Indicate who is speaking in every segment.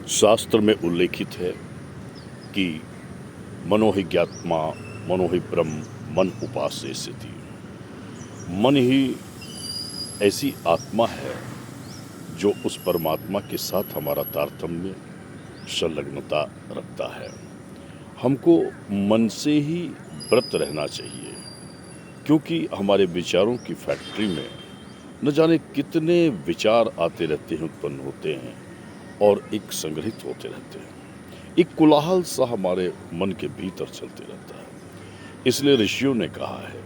Speaker 1: शास्त्र में उल्लेखित है कि मनो हि ज्ञात्मा मनो हि ब्रह्म मन उपास्य स्थिति। मन ही ऐसी आत्मा है जो उस परमात्मा के साथ हमारा तारतम्य संलग्नता रखता है। हमको मन से ही व्रत रहना चाहिए, क्योंकि हमारे विचारों की फैक्ट्री में न जाने कितने विचार आते रहते हैं, उत्पन्न होते हैं और एक संग्रहित होते रहते हैं। एक कोलाहल सा हमारे मन के भीतर चलते रहता है। इसलिए ऋषियों ने कहा है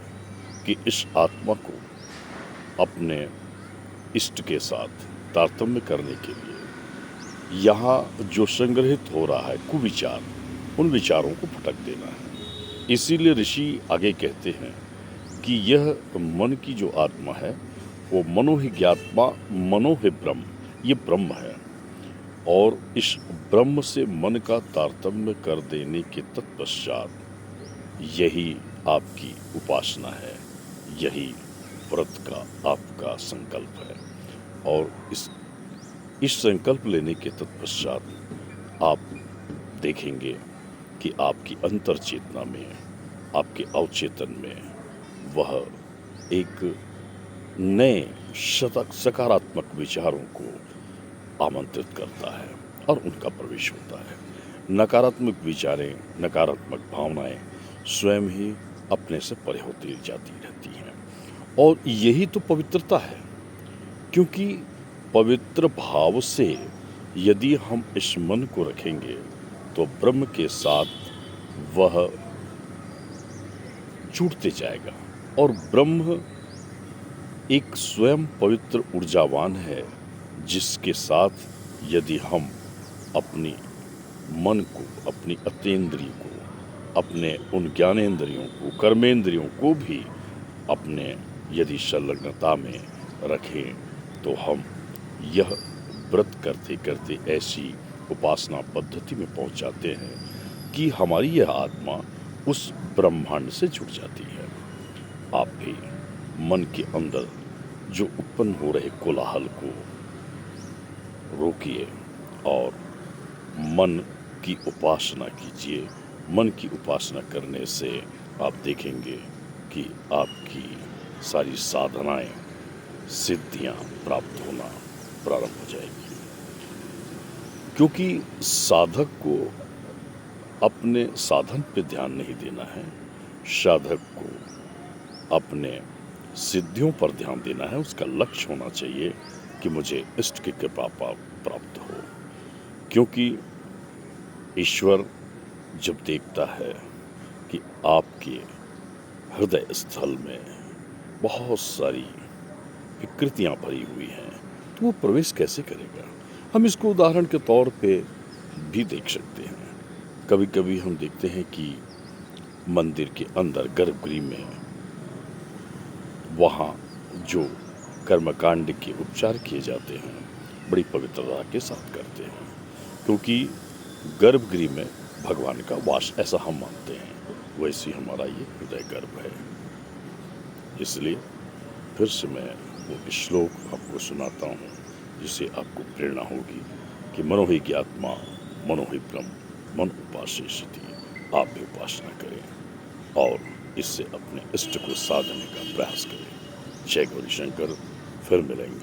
Speaker 1: कि इस आत्मा को अपने इष्ट के साथ तारतम्य करने के लिए यहाँ जो संग्रहित हो रहा है कुविचार, उन विचारों को फटक देना है। इसीलिए ऋषि आगे कहते हैं कि यह मन की जो आत्मा है वो मनो ही ज्ञात्मा मनो ही ब्रह्म, ये ब्रह्म है। और इस ब्रह्म से मन का तारतम्य कर देने के तत्पश्चात यही आपकी उपासना है, यही व्रत का आपका संकल्प है। और इस संकल्प लेने के तत्पश्चात आप देखेंगे कि आपकी अंतर चेतना में, आपके अवचेतन में वह एक नए सकारात्मक विचारों को आमंत्रित करता है और उनका प्रवेश होता है। नकारात्मक विचारें, नकारात्मक भावनाएं स्वयं ही अपने से परे होती जाती रहती हैं। और यही तो पवित्रता है, क्योंकि पवित्र भाव से यदि हम इस मन को रखेंगे तो ब्रह्म के साथ वह जुड़ते जाएगा। और ब्रह्म एक स्वयं पवित्र ऊर्जावान है, जिसके साथ यदि हम अपनी मन को, अपनी अतीन्द्रिय को, अपने उन ज्ञानेंद्रियों को, कर्मेंद्रियों को भी अपने यदि संलग्नता में रखें तो हम यह व्रत करते करते ऐसी उपासना पद्धति में पहुंच जाते हैं कि हमारी यह आत्मा उस ब्रह्मांड से जुड़ जाती है। आप भी मन के अंदर जो उत्पन्न हो रहे कोलाहल को रोकिए और मन की उपासना कीजिए। मन की उपासना करने से आप देखेंगे कि आपकी सारी साधनाएं, सिद्धियां प्राप्त होना प्रारंभ हो जाएगी। क्योंकि साधक को अपने साधन पे ध्यान नहीं देना है, साधक को अपने सिद्धियों पर ध्यान देना है। उसका लक्ष्य होना चाहिए कि मुझे इष्ट की कृपा प्राप्त हो। क्योंकि ईश्वर जब देखता है कि आपके हृदय स्थल में बहुत सारी विकृतियां भरी हुई हैं, तो वो प्रवेश कैसे करेगा। हम इसको उदाहरण के तौर पे भी देख सकते हैं। कभी कभी हम देखते हैं कि मंदिर के अंदर गर्भगृह में वहाँ जो कर्मकांड के उपचार किए जाते हैं बड़ी पवित्रता के साथ करते हैं, क्योंकि गर्भगृह में भगवान का वास, ऐसा हम मानते हैं। वैसे हमारा ये हृदय गर्भ है। इसलिए फिर से मैं वो श्लोक आपको सुनाता हूँ, जिससे आपको प्रेरणा होगी कि मनो हि ज्ञात्मा मनो हि ब्रह्म मन उपास्य स्थिति। आप भी उपासना करें और इससे अपने इष्ट को साधने का प्रयास करें। जय गौरी शंकर। फिर मिलेंगे।